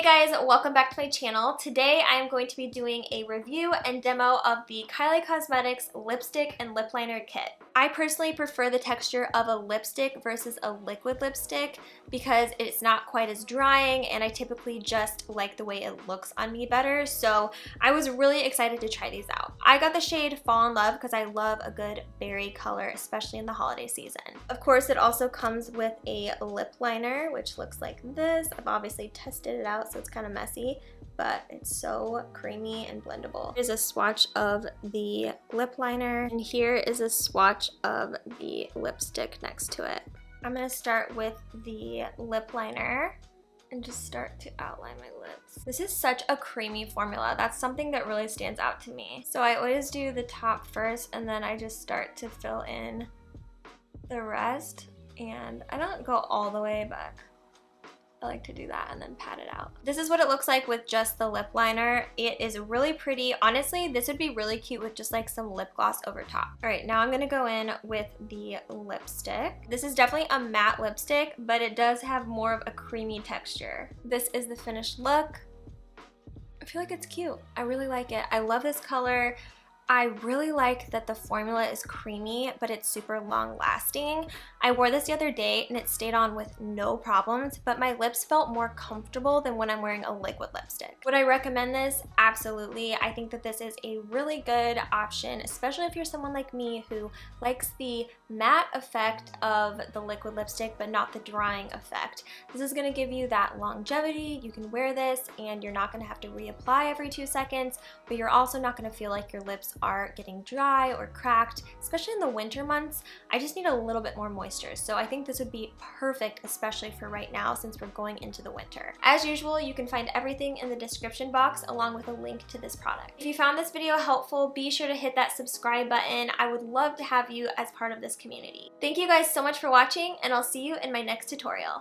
guys, welcome back to my channel. Today I am going to be doing a review and demo of the Kylie Cosmetics lipstick and lip liner kit. I personally prefer the texture of a lipstick versus a liquid lipstick because it's not quite as drying, and I typically just like the way it looks on me better, so I was really excited to try these out. I got the shade Fall in Love because I love a good berry color, especially in the holiday season. Of course, it also comes with a lip liner, which looks like this. I've obviously tested it out, so it's kind of messy, but it's so creamy and blendable. Here's a swatch of the lip liner, and here is a swatch of the lipstick next to it. I'm gonna start with the lip liner and just start to outline my lips. This is such a creamy formula. That's something that really stands out to me. So I always do the top first, and then I just start to fill in the rest. And I don't go all the way, but I like to do that and then pat it out. This is what it looks like with just the lip liner. It is really pretty. Honestly, this would be really cute with just like some lip gloss over top. All right, now I'm gonna go in with the lipstick. This is definitely a matte lipstick, but it does have more of a creamy texture. This is the finished look. I feel like it's cute. I really like it. I love this color. I really like that the formula is creamy, but it's super long lasting. I wore this the other day and it stayed on with no problems, but my lips felt more comfortable than when I'm wearing a liquid lipstick. Would I recommend this? Absolutely. I think that this is a really good option, especially if you're someone like me who likes the matte effect of the liquid lipstick, but not the drying effect. This is gonna give you that longevity. You can wear this and you're not gonna have to reapply every 2 seconds, but you're also not gonna feel like your lips are getting dry or cracked, especially in the winter months. I just need a little bit more moisture, so I think this would be perfect, especially for right now since we're going into the winter. As usual, you can find everything in the description box along with a link to this product. If you found this video helpful, be sure to hit that subscribe button. I would love to have you as part of this community. Thank you guys so much for watching, and I'll see you in my next tutorial.